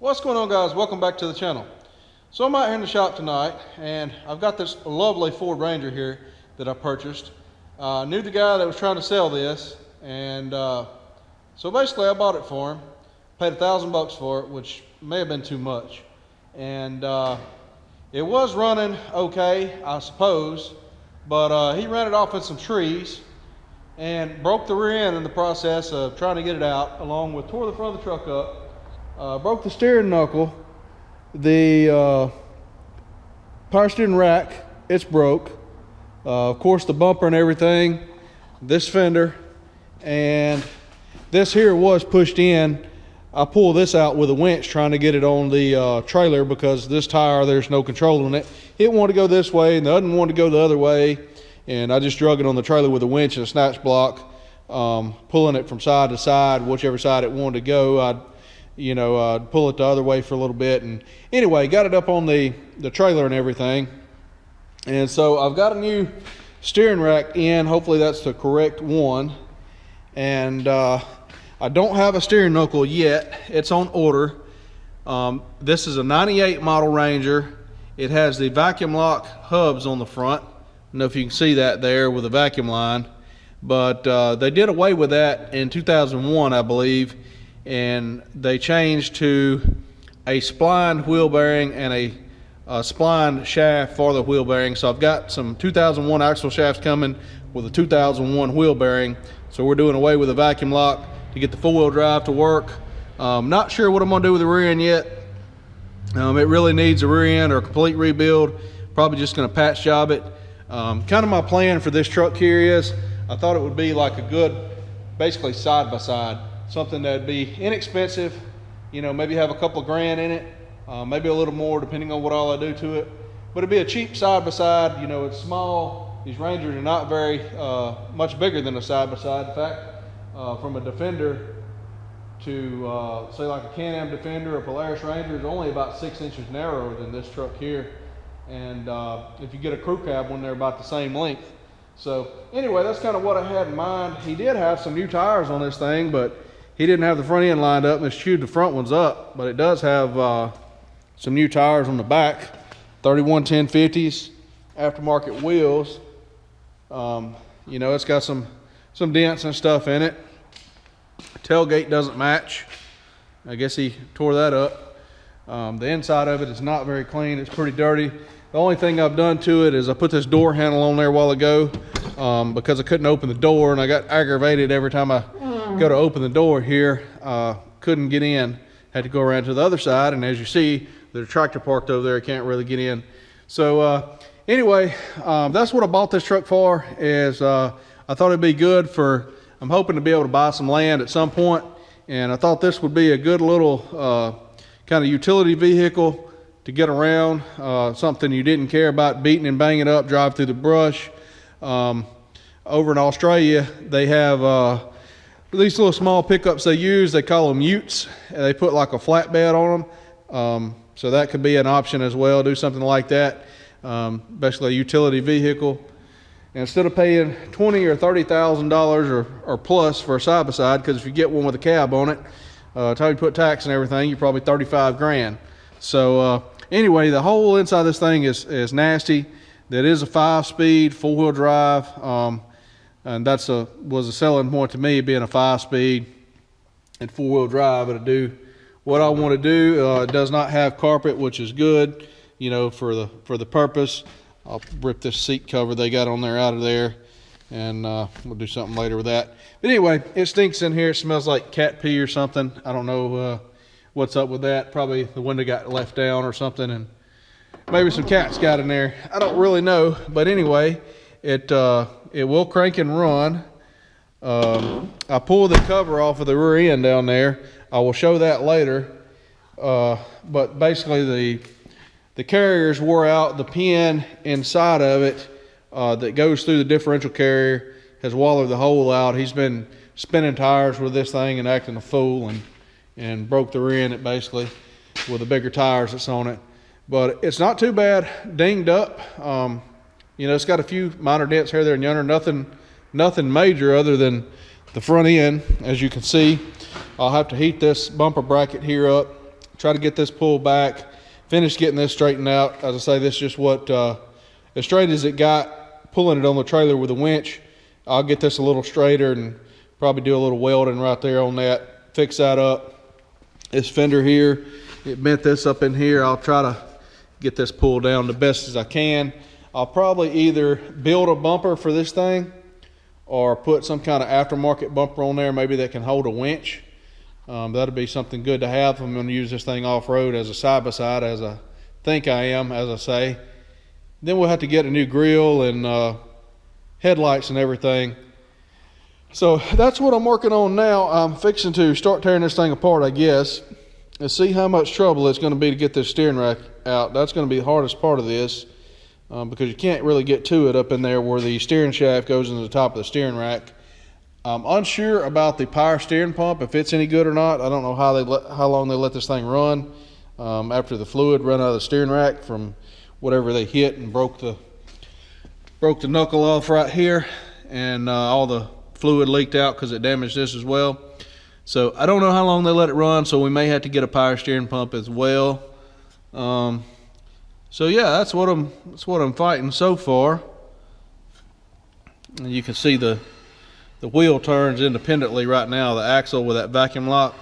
What's going on, guys? Welcome back to the channel. So I'm out here in the shop tonight and I've got this lovely Ford Ranger here that I purchased. Knew the guy that was trying to sell this, and so basically I bought it for him, paid $1,000 for it, which may have been too much. And it was running okay, I suppose, but he ran it off in some trees and broke the rear end in the process of trying to get it out, along with tore the front of the truck up. Broke the steering knuckle, the power steering rack, it's broke. Of course, the bumper and everything, this fender, and this here was pushed in. I pulled this out with a winch trying to get it on the trailer, because this tire, there's no control on it. It wanted to go this way and the other one wanted to go the other way, and I just drug it on the trailer with a winch and a snatch block, pulling it from side to side, whichever side it wanted to go. I'd pull it the other way for a little bit, and anyway, got it up on the trailer and everything. And so I've got a new steering rack in. Hopefully that's the correct one. And I don't have a steering knuckle yet. It's on order. This is a 98 model Ranger. It has the vacuum lock hubs on the front. I don't know if you can see that there with the vacuum line, but they did away with that in 2001, I believe. And they changed to a splined wheel bearing and a splined shaft for the wheel bearing. So I've got some 2001 axle shafts coming with a 2001 wheel bearing. So we're doing away with the vacuum lock to get the four-wheel drive to work. Not sure what I'm gonna do with the rear end yet. It really needs a rear end or a complete rebuild. Probably just gonna patch job it. Kind of my plan for this truck here is, I thought it would be like a good, basically side by side. Something that'd be inexpensive, maybe have a couple grand in it, maybe a little more depending on what all I do to it. But it'd be a cheap side by side. It's small. These Rangers are not very much bigger than a side by side. In fact, from a Defender to say like a Can-Am Defender or Polaris Ranger is only about 6 inches narrower than this truck here. And if you get a crew cab one, they're about the same length. So anyway, that's kind of what I had in mind. He did have some new tires on this thing, but he didn't have the front end lined up, and it's chewed the front ones up. But it does have some new tires on the back, 31 1050s, aftermarket wheels. It's got some dents and stuff in it. Tailgate doesn't match. I guess he tore that up. The inside of it is not very clean. It's pretty dirty. The only thing I've done to it is I put this door handle on there a while ago because I couldn't open the door, and I got aggravated every time I go to open the door here. Couldn't get in. Had to go around to the other side, and as you see, there's a tractor parked over there. I can't really get in. So anyway, that's what I bought this truck for. Is I thought it'd be good for, I'm hoping to be able to buy some land at some point, and I thought this would be a good little kind of utility vehicle to get around, something you didn't care about beating and banging up, drive through the brush. Over in Australia, they have these little small pickups they use. They call them utes, and they put like a flatbed on them. So that could be an option as well. Do something like that, basically a utility vehicle. And instead of paying $20,000 or $30,000 or plus for a side-by-side, because if you get one with a cab on it, time you put tax and everything, you're probably 35 grand. So anyway, the whole inside of this thing is nasty. That is a 5-speed, 4-wheel drive. And that's was a selling point to me, being a 5-speed and 4-wheel drive. It'll do what I want to do. It does not have carpet, which is good, for the purpose. I'll rip this seat cover they got on there out of there, and we'll do something later with that. But anyway, it stinks in here. It smells like cat pee or something. I don't know what's up with that. Probably the window got left down or something, and maybe some cats got in there. I don't really know, but anyway, it will crank and run. I pulled the cover off of the rear end down there. I will show that later. But basically the carriers wore out. The pin inside of it that goes through the differential carrier has wallowed the hole out. He's been spinning tires with this thing and acting a fool, and broke the rear end basically with the bigger tires that's on it. But it's not too bad dinged up. It's got a few minor dents here, there, and yonder. Nothing major other than the front end. As you can see, I'll have to heat this bumper bracket here up try to get this pulled back, finish getting this straightened out. As I say, this is just what, as straight as it got, pulling it on the trailer with a winch. I'll get this a little straighter and probably do a little welding right there on that, fix that up. This fender here, it bent this up in here. I'll try to get this pulled down the best as I can. I'll probably either build a bumper for this thing or put some kind of aftermarket bumper on there, maybe that can hold a winch. That'll be something good to have. I'm going to use this thing off-road as a side-by-side, as I think I am, as I say. Then we'll have to get a new grill and headlights and everything. So that's what I'm working on now. I'm fixing to start tearing this thing apart, I guess, and see how much trouble it's going to be to get this steering rack out. That's going to be the hardest part of this, because you can't really get to it up in there where the steering shaft goes into the top of the steering rack. I'm unsure about the power steering pump, if it's any good or not. I don't know how long they let this thing run after the fluid run out of the steering rack from whatever they hit and broke the knuckle off right here, and all the fluid leaked out because it damaged this as well. So I don't know how long they let it run, so we may have to get a power steering pump as well. So yeah, that's what I'm fighting so far. And you can see the wheel turns independently right now, the axle with that vacuum lock,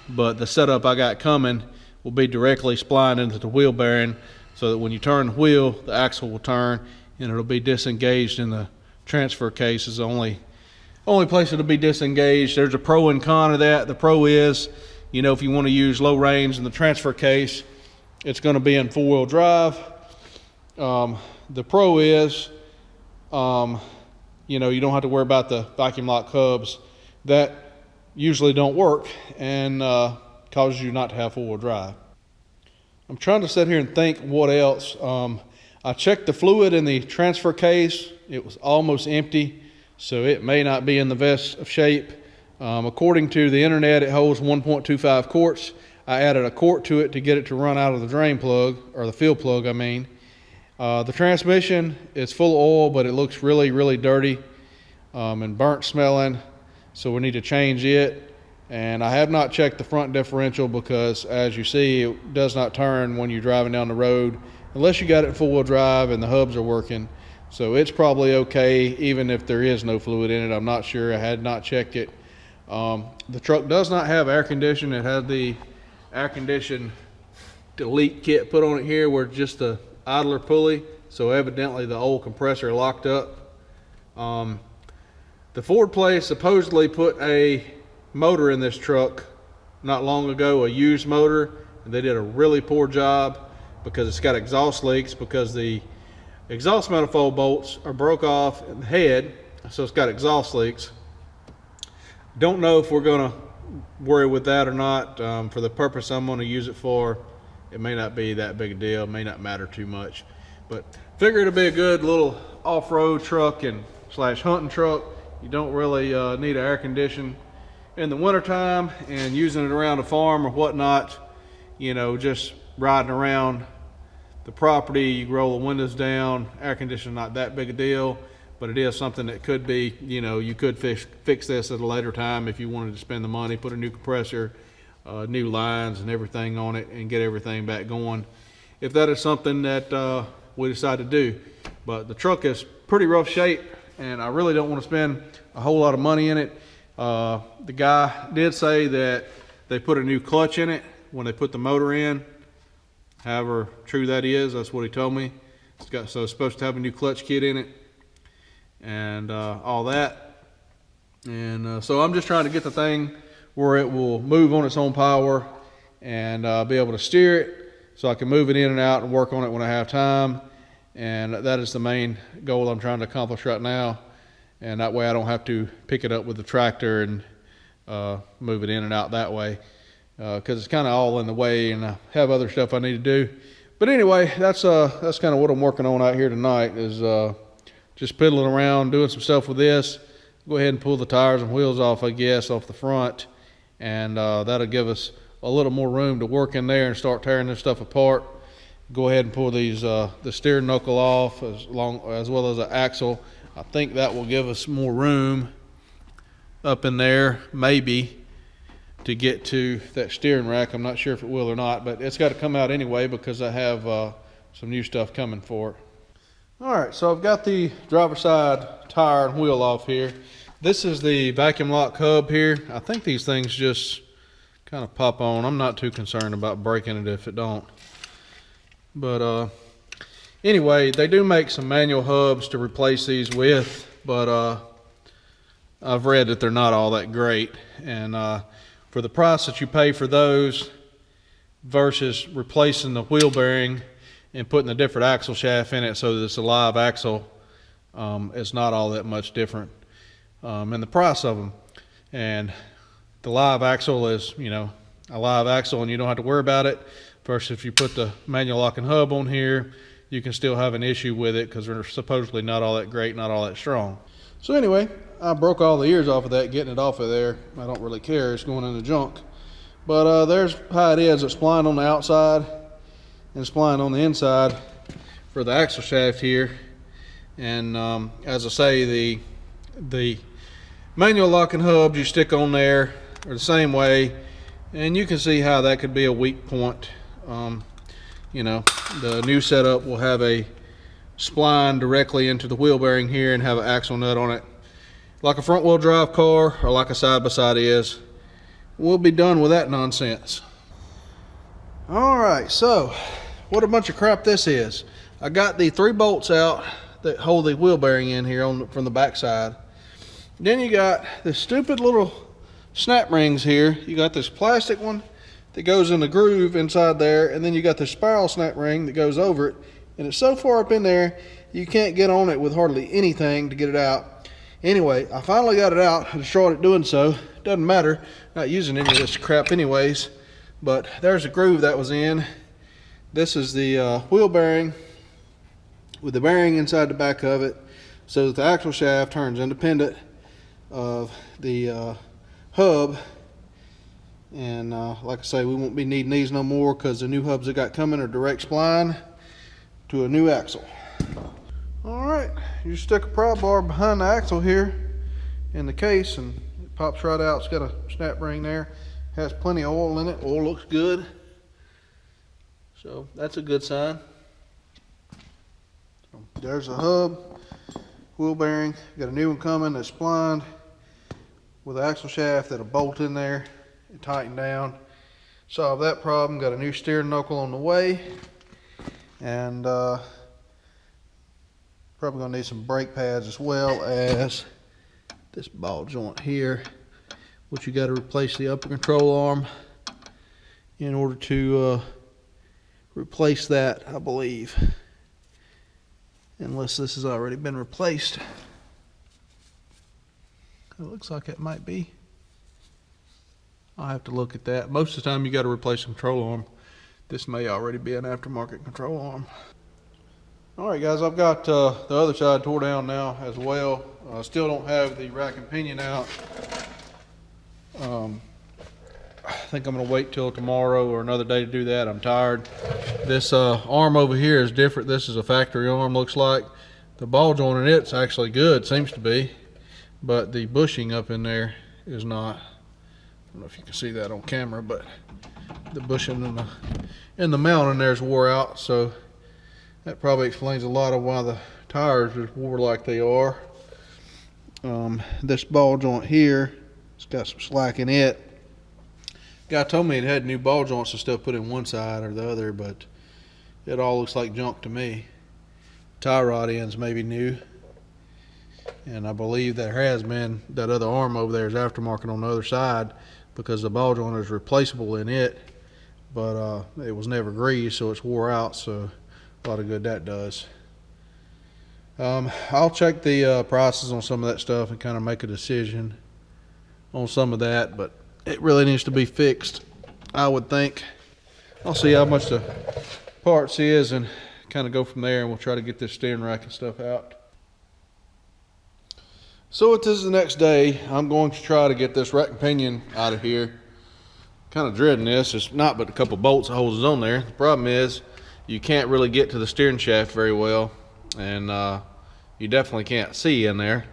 but the setup I got coming will be directly splined into the wheel bearing, so that when you turn the wheel, the axle will turn and it'll be disengaged in the transfer case. Is the only place it'll be disengaged. There's a pro and con of that. The pro is, you know, if you want to use low range in the transfer case, it's going to be in four-wheel drive. The pro is, you know, you don't have to worry about the vacuum lock hubs that usually don't work and causes you not to have four-wheel drive. I'm trying to sit here and think what else. I checked the fluid in the transfer case. It was almost empty, so it may not be in the best of shape. According to the internet, it holds 1.25 quarts. I added a quart to it to get it to run out of the drain plug, or the fuel plug, I mean. The transmission is full of oil, but it looks really, really dirty and burnt smelling, so we need to change it. And I have not checked the front differential because, as you see, it does not turn when you're driving down the road unless you got it in four-wheel drive and the hubs are working. So it's probably okay even if there is no fluid in it. I'm not sure. I had not checked it. The truck does not have air conditioning. It had the air condition delete kit put on it here, where it's just the idler pulley, so evidently the old compressor locked up. The Ford place supposedly put a motor in this truck not long ago, a used motor, and they did a really poor job because it's got exhaust leaks, because the exhaust manifold bolts are broke off in the head, so it's got exhaust leaks. Don't know if we're going to worry with that or not. For the purpose I'm going to use it for, it may not be that big a deal, it may not matter too much, but figure it'll be a good little off-road truck and slash hunting truck. You don't really need an air condition in the wintertime, and using it around a farm or whatnot, you know, just riding around the property, you roll the windows down, air conditioning not that big a deal, but it is something that could be, you know, you could fix this at a later time if you wanted to spend the money, put a new compressor, new lines and everything on it, and get everything back going, if that is something that we decide to do. But the truck is pretty rough shape, and I really don't want to spend a whole lot of money in it. The guy did say that they put a new clutch in it when they put the motor in. However true that is, that's what he told me. So it's supposed to have a new clutch kit in it and all that. And so I'm just trying to get the thing where it will move on its own power and be able to steer it, so I can move it in and out and work on it when I have time. And that is the main goal I'm trying to accomplish right now. And that way I don't have to pick it up with the tractor and move it in and out that way, because it's kind of all in the way, and I have other stuff I need to do. But anyway, that's kind of what I'm working on out here tonight, is just piddling around, doing some stuff with this. Go ahead and pull the tires and wheels off, I guess, off the front, and that'll give us a little more room to work in there and start tearing this stuff apart. Go ahead and pull these the steering knuckle off, as well as the axle. I think that will give us more room up in there, maybe. to get to that steering rack. I'm not sure if it will or not, but it's got to come out anyway because I have some new stuff coming for it. All right, so I've got the driver's side tire and wheel off here. This is the vacuum lock hub here. I think these things just kind of pop on. I'm not too concerned about breaking it if it don't. But anyway, they do make some manual hubs to replace these with, but I've read that they're not all that great. And for the price that you pay for those versus replacing the wheel bearing and putting a different axle shaft in it so that it's a live axle, it's not all that much different in the price of them. And the live axle is, you know, a live axle and you don't have to worry about it. Versus if you put the manual locking hub on here, you can still have an issue with it because they're supposedly not all that great, not all that strong. So anyway, I broke all the ears off of that, getting it off of there. I don't really care, it's going in the junk. But there's how it is. It's splined on the outside and splined on the inside for the axle shaft here. And as I say, the manual locking hubs you stick on there are the same way, and you can see how that could be a weak point. You know, the new setup will have a spline directly into the wheel bearing here and have an axle nut on it, like a front wheel drive car or like a side by side is. We'll be done with that nonsense. All right, so what a bunch of crap this is. I got the 3 bolts out that hold the wheel bearing in here from the back side. Then you got the stupid little snap rings here. You got this plastic one that goes in the groove inside there, and then you got the spiral snap ring that goes over it, and it's so far up in there you can't get on it with hardly anything to get it out. Anyway, I finally got it out. I destroyed it doing so. Doesn't matter, not using any of this crap anyways. But there's a groove that was in. This is the wheel bearing with the bearing inside the back of it, so that the axle shaft turns independent of the hub. And like I say, we won't be needing these no more because the new hubs that got coming are direct spline to a new axle. All right, you stick a pry bar behind the axle here in the case and it pops right out. It's got a snap ring there, has plenty of oil in it. Oil looks good, so that's a good sign. There's a hub, wheel bearing, got a new one coming that's splined with an axle shaft that'll bolt in there and tighten down. Solve that problem. Got a new steering knuckle on the way, and probably gonna need some brake pads as well as this ball joint here, which you got to replace the upper control arm in order to replace that, I believe, unless this has already been replaced. It looks like it might be. I'll have to look at that. Most of the time you got to replace the control arm. This may already be an aftermarket control arm. Alright guys, I've got the other side tore down now as well. I still don't have the rack and pinion out. I think I'm going to wait till tomorrow or another day to do that. I'm tired. This arm over here is different. This is a factory arm, looks like. The ball joint in it's actually good, seems to be. But the bushing up in there is not. I don't know if you can see that on camera, but the bushing in the mount in there is wore out, so that probably explains a lot of why the tires are wore like they are. This ball joint here, it's got some slack in it. Guy told me it had new ball joints and stuff put in one side or the other, but it all looks like junk to me. Tie rod ends may be new, and I believe there has been that other arm over there is aftermarket on the other side because the ball joint is replaceable in it, but it was never greased, so it's wore out. So a lot of good that does. I'll check the prices on some of that stuff and kind of make a decision on some of that, but it really needs to be fixed, I would think. I'll see how much the parts is and kind of go from there, and we'll try to get this steering rack and stuff out. So it is the next day. I'm going to try to get this rack and pinion out of here. Kind of dreading this. It's not but a couple bolts that holds it on there. The problem is you can't really get to the steering shaft very well, and you definitely can't see in there.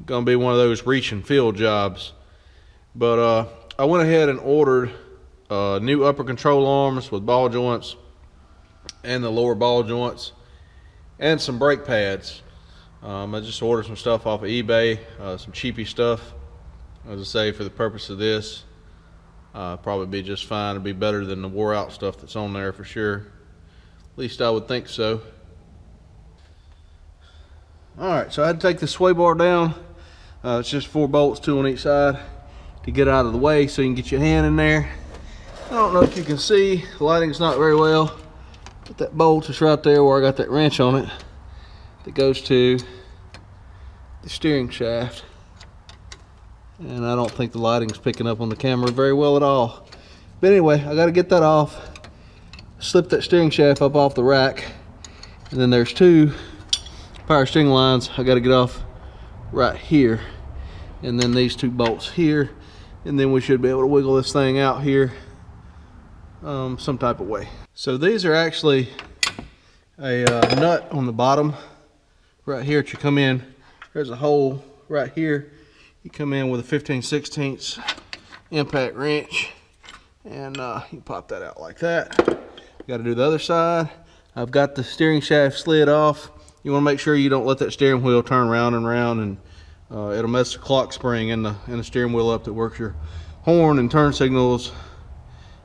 Gonna be one of those reach and feel jobs. But I went ahead and ordered new upper control arms with ball joints and the lower ball joints and some brake pads. I just ordered some stuff off of eBay, some cheapy stuff. As I say, for the purpose of this, probably be just fine. It'd be better than the wore out stuff that's on there for sure. At least I would think so. Alright, so I had to take the sway bar down. It's just 4 bolts, 2 on each side, to get out of the way so you can get your hand in there. I don't know if you can see, the lighting's not very well, but that bolt is right there where I got that wrench on it that goes to the steering shaft. And I don't think the lighting's picking up on the camera very well at all. But anyway, I got to get that off, slip that steering shaft up off the rack, and then there's 2 power steering lines I got to get off right here, and then these 2 bolts here, and then we should be able to wiggle this thing out here some type of way. So these are actually a nut on the bottom right here that you come in. There's a hole right here. You come in with a 15/16 impact wrench, and you pop that out like that. You got to do the other side. I've got the steering shaft slid off. You want to make sure you don't let that steering wheel turn round and round, and it'll mess the clock spring in the steering wheel up that works your horn and turn signals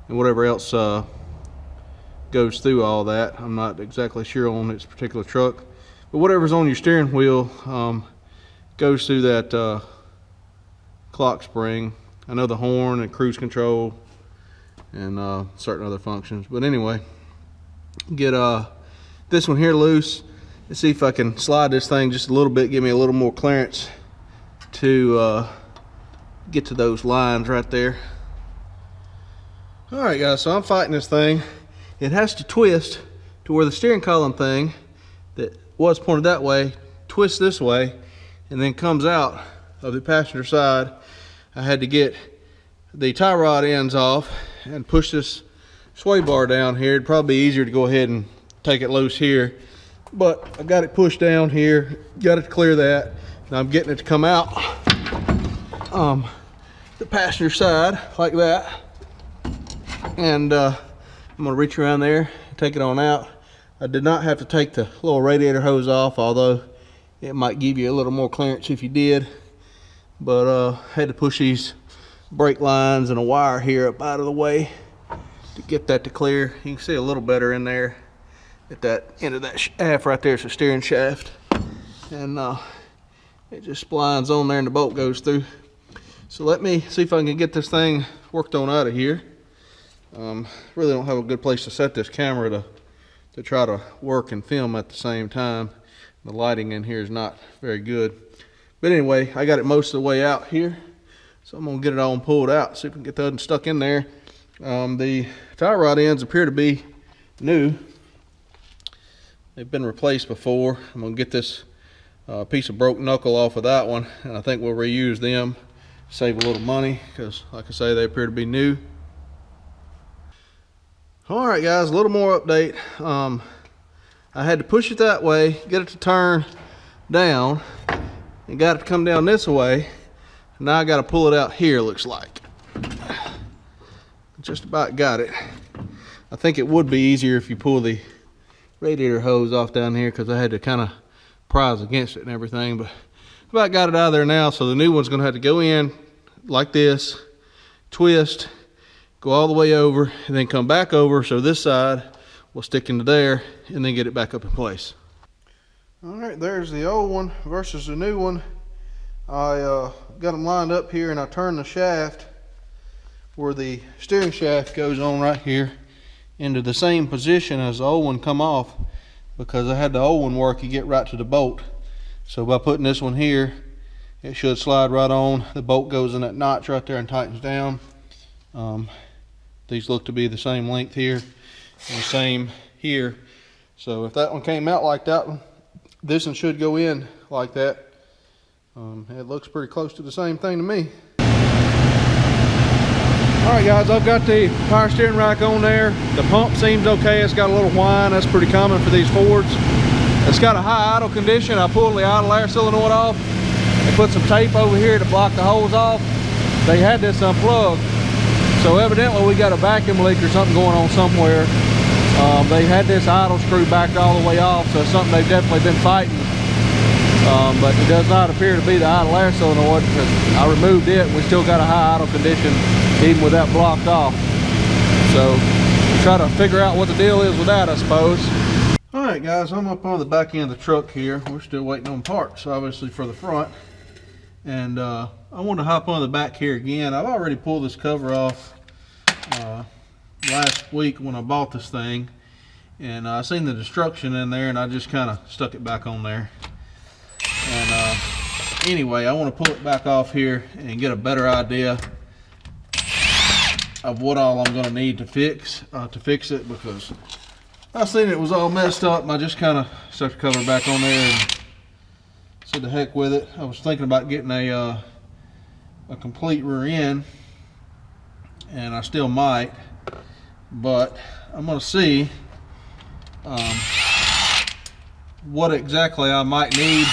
and whatever else goes through all that. I'm not exactly sure on this particular truck, but whatever's on your steering wheel goes through that clock spring. I know the horn and cruise control and certain other functions, but anyway, get this one here loose. Let's see if I can slide this thing just a little bit, give me a little more clearance to get to those lines right there. All right, guys, so I'm fighting this thing. It has to twist to where the steering column thing that was pointed that way twists this way and then comes out of the passenger side. I had to get the tie rod ends off and push this sway bar down here. It'd probably be easier to go ahead and take it loose here, but I got it pushed down here, got it to clear that. Now I'm getting it to come out the passenger side like that, and I'm gonna reach around there, take it on out. I did not have to take the little radiator hose off, although it might give you a little more clearance if you did. But had to push these brake lines and a wire here up out of the way to get that to clear. You can see a little better in there at that end of that shaft right there. It's a steering shaft, and it just splines on there and the bolt goes through. So let me see if I can get this thing worked on out of here. Really don't have a good place to set this camera to try to work and film at the same time. The lighting in here is not very good. But anyway, I got it most of the way out here, so I'm gonna get it all pulled out, see if we can get that stuck in there. The tie rod ends appear to be new. They've been replaced before. I'm gonna get this piece of broke knuckle off of that one, and I think we'll reuse them, save a little money, because like I say, they appear to be new. All right, guys, a little more update. I had to push it that way, get it to turn down, and got it to come down this way. Now I got to pull it out here, looks like. Just about got it. I think it would be easier if you pull the radiator hose off down here, because I had to kind of prise against it and everything, but about got it out of there now. So the new one's going to have to go in like this, twist, go all the way over, and then come back over, so this side will stick into there, and then get it back up in place. All right, there's the old one versus the new one. I got them lined up here, and I turned the shaft where the steering shaft goes on right here into the same position as the old one come off, because I had the old one work, you get right to the bolt. So by putting this one here, it should slide right on. The bolt goes in that notch right there and tightens down. These look to be the same length here and the same here. So if that one came out like that one, this one should go in like that. It looks pretty close to the same thing to me. Alright guys, I've got the power steering rack on there. The pump seems okay. It's got a little whine. That's pretty common for these Fords. It's got a high idle condition. I pulled the idle air solenoid off and put some tape over here to block the holes off. They had this unplugged, So evidently we got a vacuum leak or something going on somewhere. They had this idle screw backed all the way off, so it's something they've definitely been fighting. But it does not appear to be the idle air solenoid, because I removed it and we still got a high idle condition even with that blocked off. So we'll try to figure out what the deal is with that, I suppose. Alright guys, I'm up on the back end of the truck here. We're still waiting on parts, obviously, for the front. And I want to hop on the back here again. I've already pulled this cover off last week when I bought this thing. And I seen the destruction in there and I just kind of stuck it back on there. And anyway, I want to pull it back off here and get a better idea of what all I'm going to need to fix it, because I seen it was all messed up and I just kind of stuck the cover back on there and said the heck with it. I was thinking about getting a complete rear end, and I still might, but I'm going to see what exactly I might need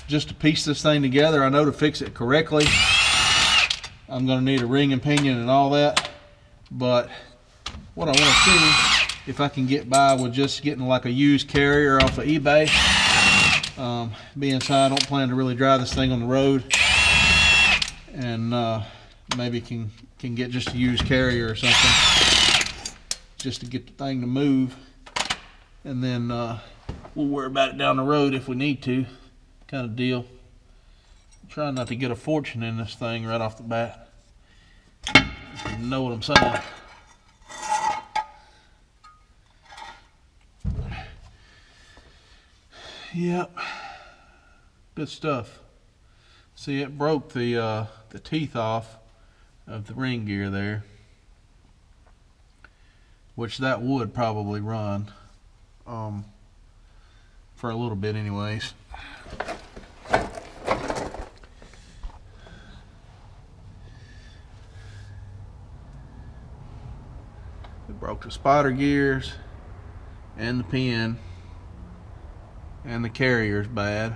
just to piece this thing together. I know to fix it correctly I'm going to need a ring and pinion and all that, but what I want to see if I can get by with just getting like a used carrier off of eBay. Being so I don't plan to really drive this thing on the road, and maybe can get just a used carrier or something just to get the thing to move, and then we'll worry about it down the road if we need to, kind of deal. I'm trying not to get a fortune in this thing right off the bat, if you know what I'm saying. Yep, good stuff. See, it broke the teeth off of the ring gear there, which that would probably run for a little bit anyways. It broke the spider gears and the pin. And the carrier's bad.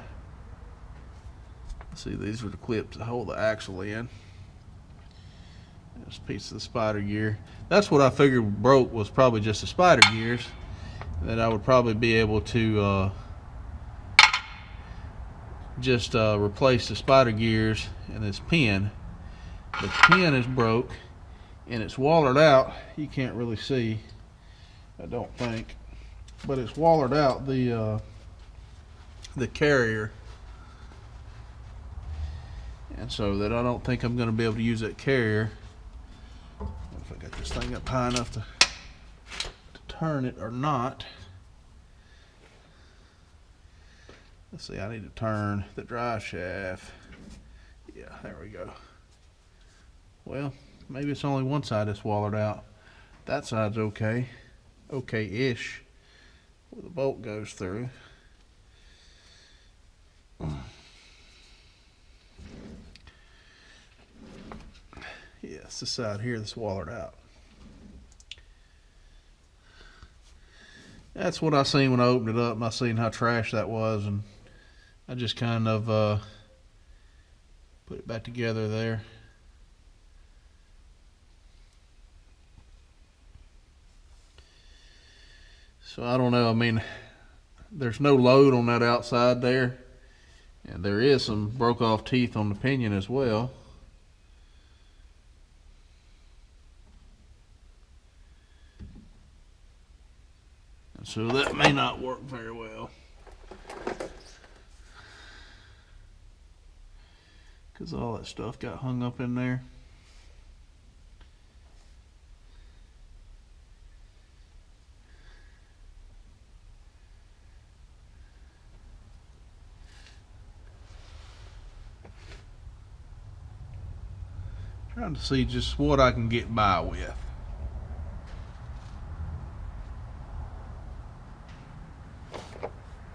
See, these are the clips that hold the axle in. This piece of the spider gear. That's what I figured broke, was probably just the spider gears. That I would probably be able to just replace the spider gears and this pin. The pin is broke and it's wallered out. You can't really see, I don't think, but it's wallered out the carrier, and so that I don't think I'm going to be able to use that carrier. If I got this thing up high enough to turn it or not. Let's see, I need to turn the drive shaft. Yeah, there we go. Well, maybe it's only one side that's wallered out. That side's okay, okay-ish, where the bolt goes through. Yeah, it's the side here that's wallered out. That's what I seen when I opened it up, and I seen how trash that was, and I just kind of put it back together there. So I don't know, I mean, there's no load on that outside there. And there is some broke off teeth on the pinion as well. And so that may not work very well, because all that stuff got hung up in there. Trying to see just what I can get by with.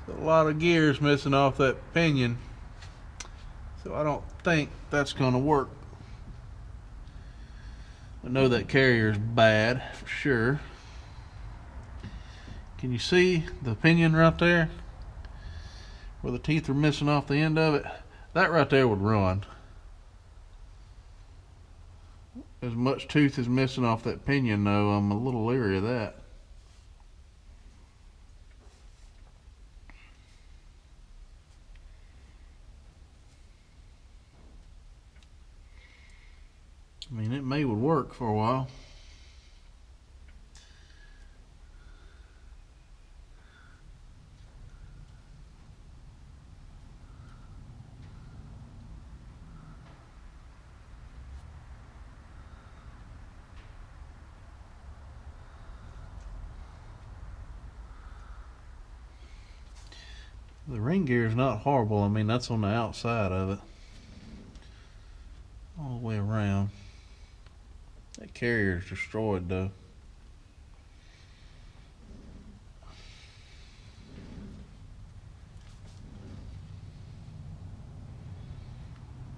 A lot of gears missing off that pinion, so I don't think that's going to work. I know that carrier's bad for sure. Can you see the pinion right there where the teeth are missing off the end of it? That right there would run. as much tooth is missing off that pinion though, I'm a little leery of that. I mean, it may would work for a while. The ring gear is not horrible. I mean, that's on the outside of it, all the way around. That carrier is destroyed though.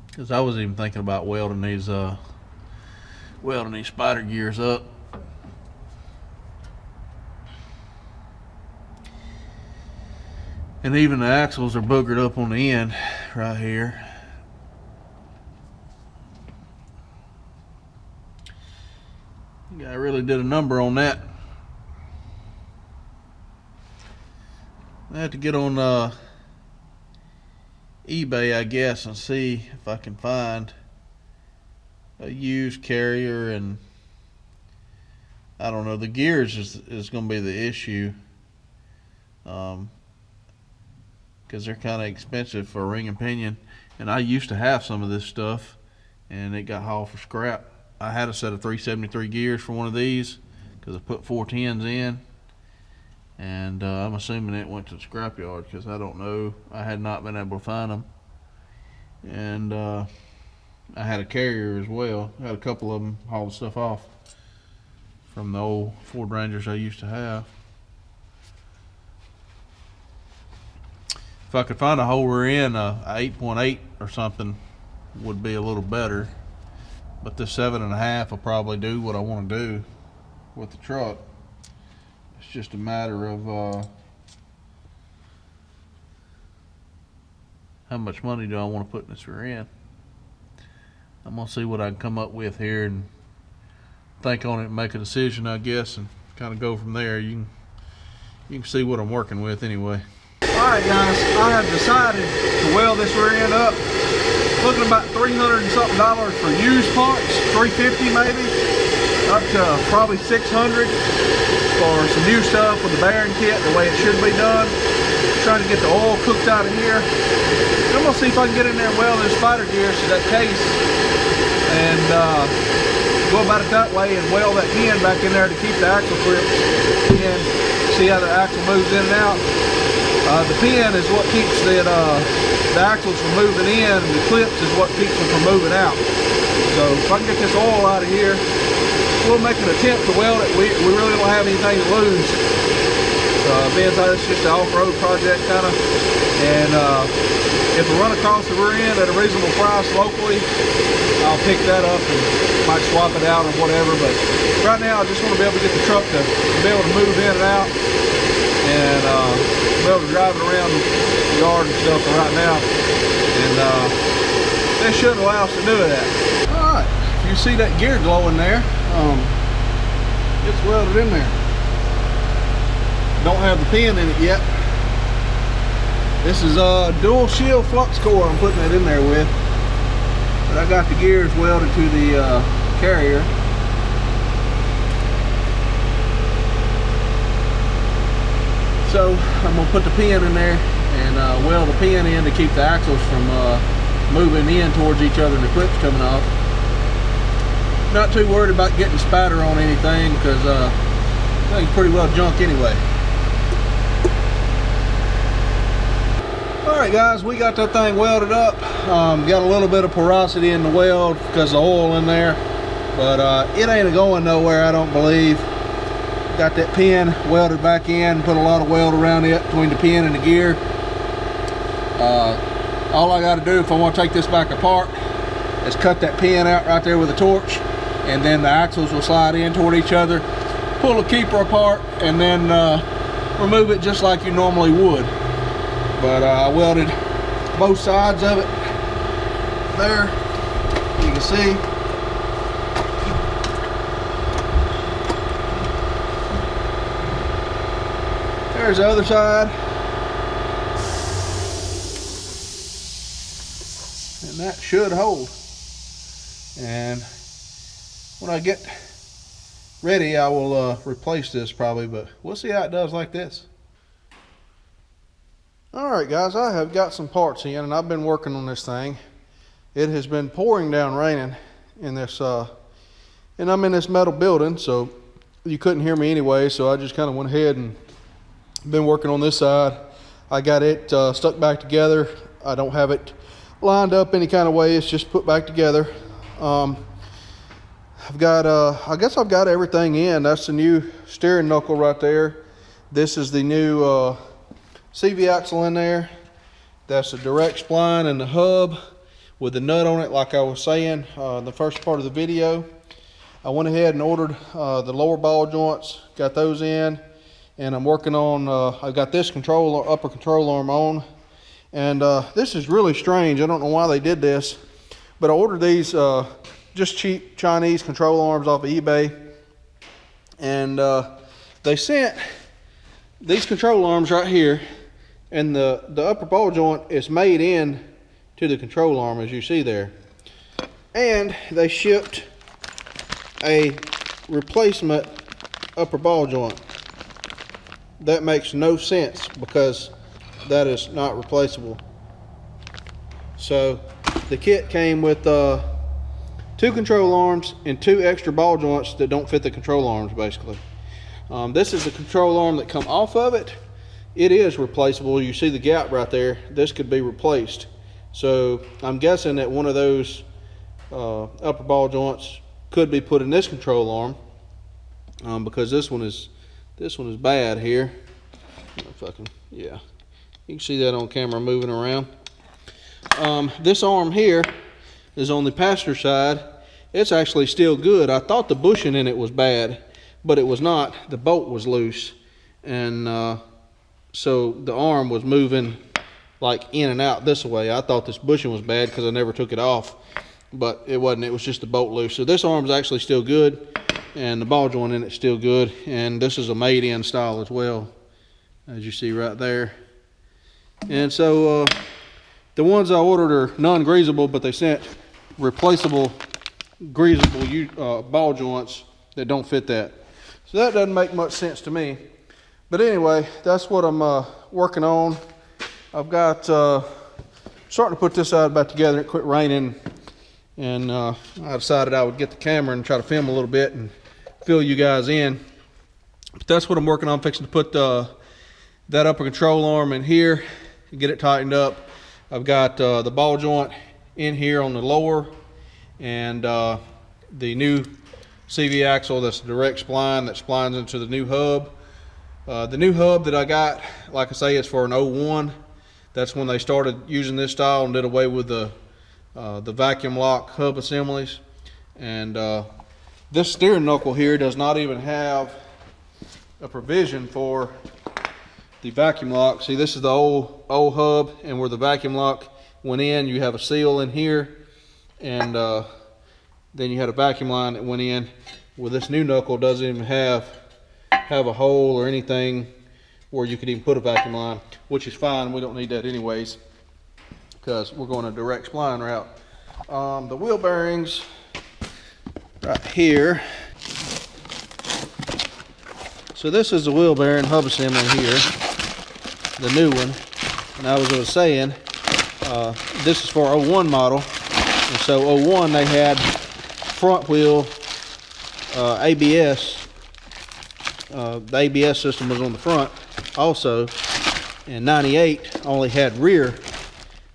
Because I was even thinking about welding these spider gears up. And even the axles are boogered up on the end right here. The guy really did a number on that. I have to get on eBay, I guess, and see if I can find a used carrier. And I don't know, the gears is going to be the issue. Because they're kind of expensive for a ring and pinion, and I used to have some of this stuff and it got hauled for scrap. I had a set of 373 gears for one of these because I put 410s in, and I'm assuming it went to the scrap yard because I don't know, I had not been able to find them. And I had a carrier as well. I had a couple of them haul the stuff off from the old Ford Rangers I used to have. If I could find a whole rear end, a 8.8 or something would be a little better. But this 7.5 will probably do what I want to do with the truck. It's just a matter of how much money do I want to put in this rear end. I'm going to see what I can come up with here and think on it and make a decision, I guess, and kind of go from there. You can see what I'm working with anyway. Alright guys, I have decided to weld this rear end up. Looking about $300 and something for used parts, $350 maybe, up to probably $600 for some new stuff with the bearing kit, the way it should be done. Trying to get the oil cooked out of here. I'm gonna see if I can get in there and weld this spider gears to that case, and go about it that way, and weld that pin back in there to keep the axle clips in. See how the axle moves in and out. The pin is what keeps the axles from moving in, and the clips is what keeps them from moving out. So if I can get this oil out of here, we'll make an attempt to weld it. We really don't have anything to lose. Being that it's just an off-road project kind of. And if we run across the rear end at a reasonable price locally, I'll pick that up and might swap it out or whatever. But right now I just want to be able to get the truck to be able to move in and out, and be able to drive it around the yard and stuff for right now. And this should allow us to do that. Alright, you see that gear glowing there. It's welded in there. Don't have the pin in it yet. This is a dual shield flux core I'm putting it in there with. But I got the gears welded to the carrier. So I'm going to put the pin in there and weld the pin in to keep the axles from moving in towards each other and the clips coming off. Not too worried about getting spatter on anything because I think it's pretty well junk anyway. Alright guys, we got that thing welded up. Got a little bit of porosity in the weld because of the oil in there, but it ain't going nowhere, I don't believe. Got that pin welded back in, put a lot of weld around it between the pin and the gear. All I got to do if I want to take this back apart is cut that pin out right there with a torch, and then the axles will slide in toward each other, pull the keeper apart, and then remove it just like you normally would. But I welded both sides of it there. You can see there's the other side. And that should hold. And when I get ready, I will replace this probably, but we'll see how it does like this. Alright guys, I have got some parts in and I've been working on this thing. It has been pouring down raining in this, and I'm in this metal building, so you couldn't hear me anyway, so I just kind of went ahead and been working on this side. I got it stuck back together. I don't have it lined up any kind of way, it's just put back together. I've got, I guess I've got everything in. That's the new steering knuckle right there. This is the new CV axle in there. That's the direct spline and the hub with the nut on it, like I was saying in the first part of the video. I went ahead and ordered the lower ball joints, got those in, and I'm working on, I've got this upper control arm on. And this is really strange. I don't know why they did this, but I ordered these just cheap Chinese control arms off of eBay, and they sent these control arms right here, and the upper ball joint is made in to the control arm, as you see there, and they shipped a replacement upper ball joint. That makes no sense because that is not replaceable. So the kit came with 2 control arms and 2 extra ball joints that don't fit the control arms, basically. This is the control arm that come off of it. It is replaceable. You see the gap right there. This could be replaced. So I'm guessing that one of those upper ball joints could be put in this control arm, because this one is bad here. If I can, yeah, you can see that on camera moving around. This arm here is on the passenger side. It's actually still good. I thought the bushing in it was bad, but it was not. The bolt was loose, and so the arm was moving like in and out this way. I thought this bushing was bad because I never took it off, but it wasn't. It was just the bolt loose. So this arm is actually still good, and the ball joint in it's still good, and this is a made-in style as well, as you see right there. And so the ones I ordered are non-greasable, but they sent replaceable greasable ball joints that don't fit that. So that doesn't make much sense to me. But anyway, that's what I'm working on. I've got starting to put this side back together. It quit raining, and I decided I would get the camera and try to film a little bit and fill you guys in. But that's what I'm working on, fixing to put that upper control arm in here and get it tightened up. I've got the ball joint in here on the lower, and the new CV axle that's a direct spline that splines into the new hub. The new hub that I got, like I say, is for an 01. That's when they started using this style and did away with the vacuum lock hub assemblies. And this steering knuckle here does not even have a provision for the vacuum lock. See, this is the old hub, and where the vacuum lock went in, you have a seal in here, and then you had a vacuum line that went in. Well, this new knuckle doesn't even have a hole or anything where you could even put a vacuum line, which is fine. We don't need that anyways because we're going a direct spline route. The wheel bearings right here. So this is the wheel bearing hub assembly here, the new one. And I was saying, this is for 01 model. And so 01, they had front wheel ABS. The ABS system was on the front also, and 98 only had rear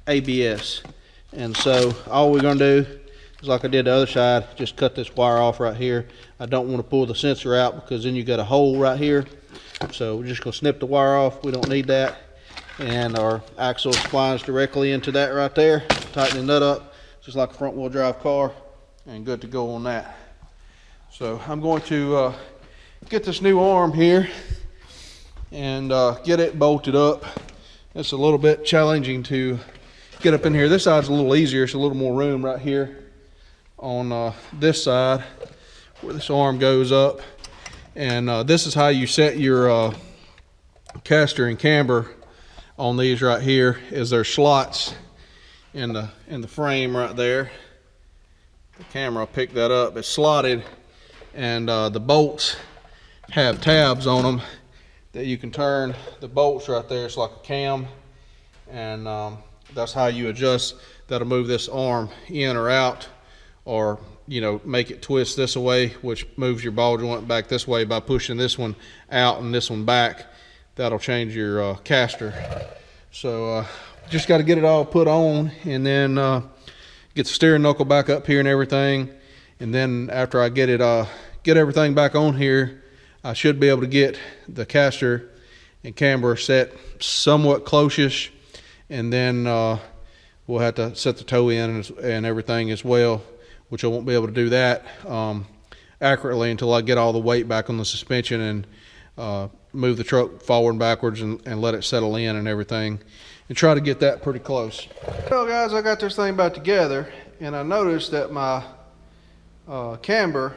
ABS. And so all we're going to do is, like I did the other side, just cut this wire off right here. I don't want to pull the sensor out because then you got a hole right here. So we're just going to snip the wire off. We don't need that. And our axle splines directly into that right there. Tighten the nut up just like a front wheel drive car, and good to go on that. So I'm going to get this new arm here and get it bolted up. It's a little bit challenging to get up in here. This side's a little easier. It's a little more room right here on this side where this arm goes up. And this is how you set your caster and camber on these right here is there's slots in the frame right there. The camera picked that up. It's slotted, and the bolts have tabs on them that you can turn the bolts right there. It's like a cam, and that's how you adjust. That'll move this arm in or out, or make it twist this way, which moves your ball joint back this way by pushing this one out and this one back. That'll change your caster. So just got to get it all put on, and then get the steering knuckle back up here and everything. And then after I get everything back on here, I should be able to get the caster and camber set somewhat close-ish, and then we'll have to set the toe in and everything as well, which I won't be able to do that accurately until I get all the weight back on the suspension and move the truck forward and backwards and let it settle in and everything, and try to get that pretty close. Well guys, I got this thing back together, and I noticed that my camber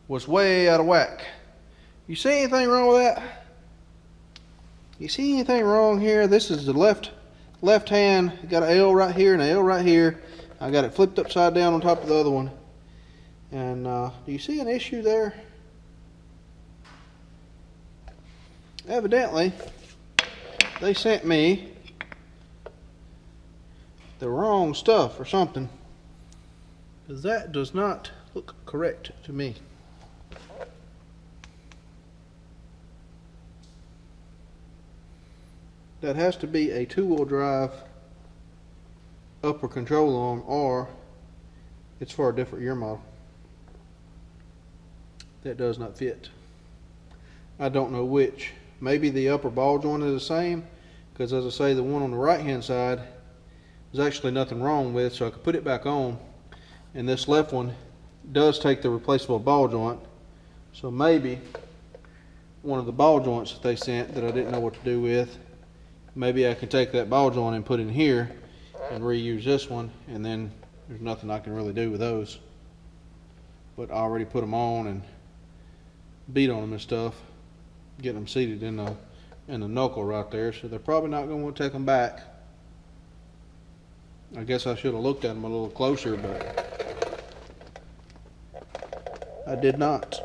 was way out of whack. You see anything wrong with that? You see anything wrong here? This is the left hand. Got an L right here and an L right here. I got it flipped upside down on top of the other one. And do you see an issue there? Evidently, they sent me the wrong stuff or something, because that does not look correct to me. That has to be a two-wheel drive upper control arm, or it's for a different year model. That does not fit. I don't know which. Maybe the upper ball joint is the same, because as I say, the one on the right hand side there's actually nothing wrong with, so I could put it back on, and this left one does take the replaceable ball joint. So maybe one of the ball joints that they sent that I didn't know what to do with, maybe I can take that ball joint and put it in here and reuse this one, and then there's nothing I can really do with those. But I already put them on and beat on them and stuff, getting them seated in the knuckle right there, so they're probably not going to want to take them back. I guess I should have looked at them a little closer, but I did not.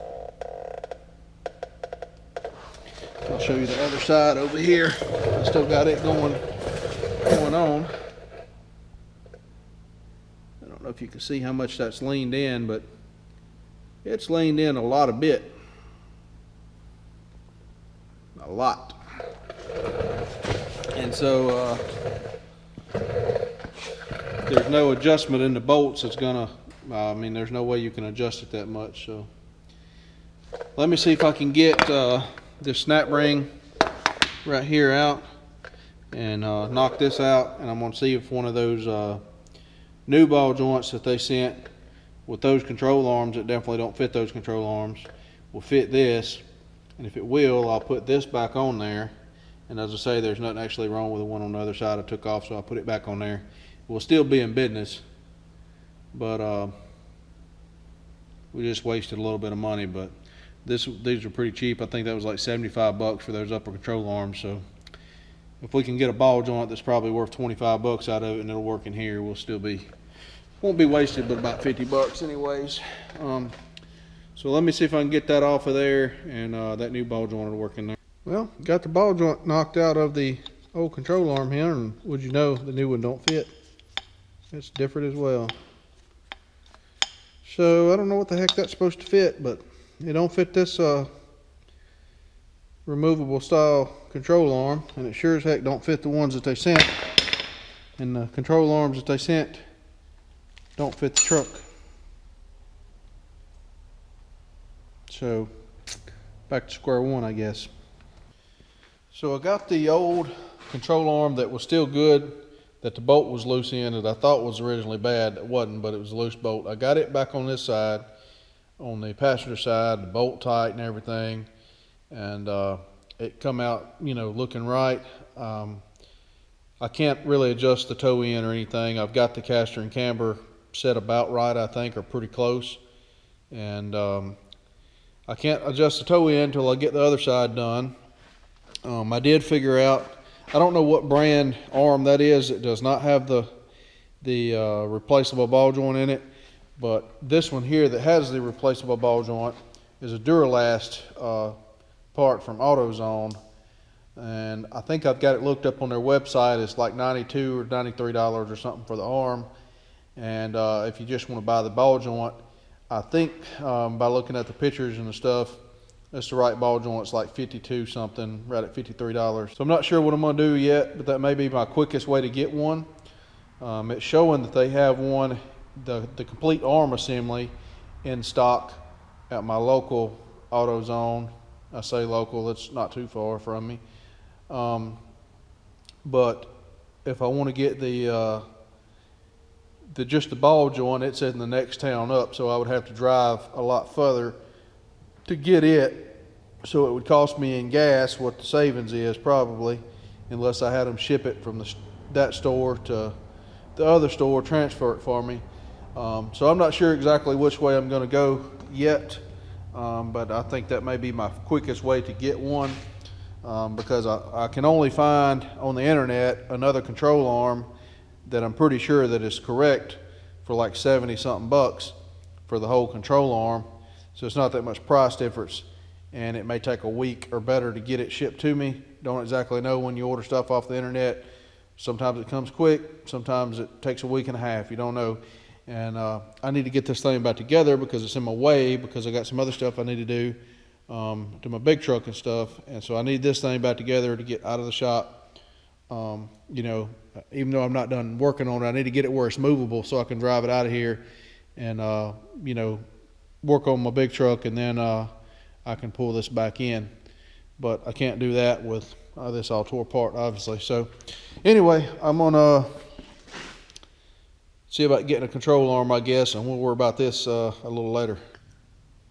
I'll show you the other side over here. I still got it going on. I don't know if you can see how much that's leaned in, but it's leaned in a lot of bit. A lot. And so there's no adjustment in the bolts that's gonna, there's no way you can adjust it that much. So let me see if I can get this snap ring right here out and knock this out, and I'm gonna see if one of those new ball joints that they sent with those control arms that definitely don't fit those control arms will fit this. And if it will, I'll put this back on there. And as I say, there's nothing actually wrong with the one on the other side I took off, so I'll put it back on there. It will still be in business, but we just wasted a little bit of money. But these are pretty cheap. I think that was like 75 bucks for those upper control arms. So if we can get a ball joint that's probably worth 25 bucks out of it and it'll work in here, we'll still be, won't be wasted, but about 50 bucks anyways. So let me see if I can get that off of there, and that new ball joint will work in there. Well, got the ball joint knocked out of the old control arm here, and would you know, the new one don't fit. It's different as well. So I don't know what the heck that's supposed to fit, but it don't fit this removable style control arm, and it sure as heck don't fit the ones that they sent. And the control arms that they sent don't fit the truck. So back to square one, I guess. So I got the old control arm that was still good, that the bolt was loose in, that I thought was originally bad. It wasn't, but it was a loose bolt. I got it back on this side, on the passenger side, the bolt tight and everything, and it come out, looking right. I can't really adjust the toe in or anything. I've got the caster and camber set about right, I think, or pretty close, and I can't adjust the toe in until I get the other side done. I did figure out, I don't know what brand arm that is. It does not have the replaceable ball joint in it, but this one here that has the replaceable ball joint is a Duralast part from AutoZone, and I think I've got it looked up on their website. It's like $92 or $93 or something for the arm, and if you just want to buy the ball joint, I think by looking at the pictures and the stuff, that's the right ball joint. It's like 52 something, right at $53. So I'm not sure what I'm gonna do yet, but that may be my quickest way to get one. It's showing that they have one, the complete arm assembly in stock at my local AutoZone. I say local, it's not too far from me. But if I want to get just the ball joint, it's in the next town up, so I would have to drive a lot further to get it, so it would cost me in gas what the savings is probably, unless I had them ship it from that store to the other store, transfer it for me. So I'm not sure exactly which way I'm going to go yet, but I think that may be my quickest way to get one, because I can only find on the internet another control arm that I'm pretty sure that is correct for like 70 something bucks for the whole control arm. So it's not that much price difference, and it may take a week or better to get it shipped to me. Don't exactly know when you order stuff off the internet. Sometimes it comes quick, sometimes it takes a week and a half, you don't know. And I need to get this thing back together because it's in my way, because I got some other stuff I need to do to my big truck and stuff. And so I need this thing back together to get out of the shop. You know, even though I'm not done working on it, I need to get it where it's movable so I can drive it out of here and, you know, work on my big truck, and then I can pull this back in. But I can't do that with this all tore apart, obviously. So anyway, I'm gonna see about getting a control arm, I guess, and we'll worry about this a little later.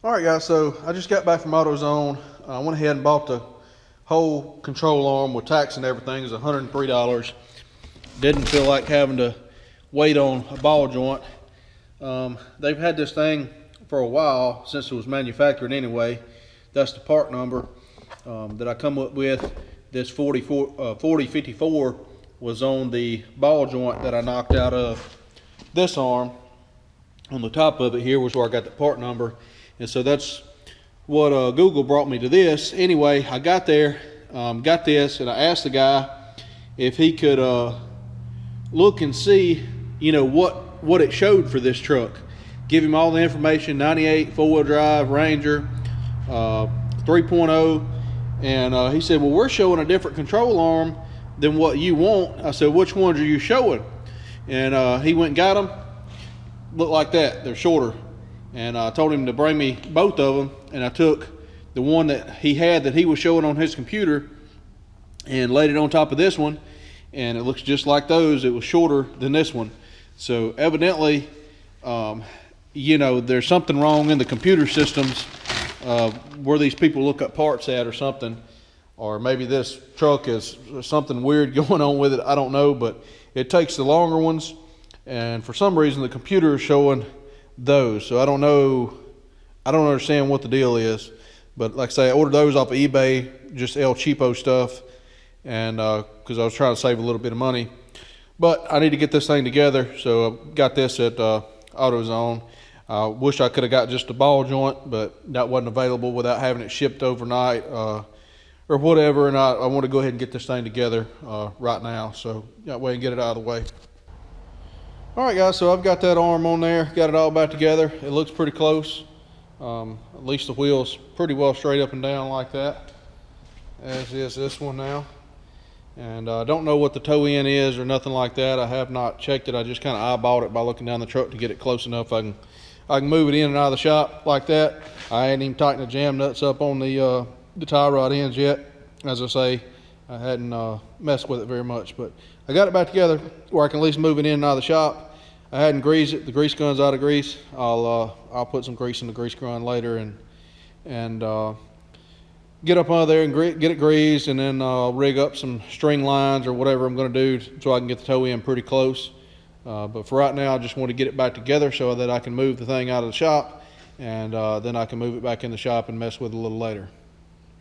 All right, guys, so I just got back from AutoZone. I went ahead and bought the whole control arm with tax and everything. It was $103. Didn't feel like having to wait on a ball joint. They've had this thing for a while, since it was manufactured anyway. That's the part number that I come up with. This 4054 was on the ball joint that I knocked out of this arm. On the top of it here was where I got the part number, and so that's what Google brought me to this. Anyway, I got there, got this, and I asked the guy if he could look and see, you know, what it showed for this truck. Give him all the information, 98 four-wheel drive Ranger, 3.0, and he said, well, we're showing a different control arm than what you want. I said, which ones are you showing? And he went and got them. Look like that, they're shorter. And I told him to bring me both of them, and I took the one that he had that he was showing on his computer and laid it on top of this one, and it looks just like those. It was shorter than this one. So evidently, you know, there's something wrong in the computer systems where these people look up parts at or something, or maybe this truck is something weird going on with it. I don't know, but it takes the longer ones, and for some reason the computer is showing those. So I don't know, I don't understand what the deal is, but like I say, I ordered those off of eBay, just El Cheapo stuff, and because I was trying to save a little bit of money. But I need to get this thing together, so I got this at AutoZone. I wish I could have got just a ball joint, but that wasn't available without having it shipped overnight or whatever, and I want to go ahead and get this thing together right now, so that way I can get it out of the way. All right, guys, so I've got that arm on there, got it all back together. It looks pretty close. At least the wheel's pretty well straight up and down like that, as is this one now. And I don't know what the toe in is or nothing like that. I have not checked it. I just kind of eyeballed it by looking down the truck to get it close enough I can move it in and out of the shop like that. I ain't even tightened the jam nuts up on the tie rod ends yet. As I say, I hadn't messed with it very much, but I got it back together where I can at least move it in and out of the shop. I hadn't greased it. The grease gun's out of grease. I'll put some grease in the grease gun later and get up under there and get it greased, and then rig up some string lines or whatever I'm going to do so I can get the toe in pretty close. But for right now, I just want to get it back together so that I can move the thing out of the shop, and then I can move it back in the shop and mess with it a little later.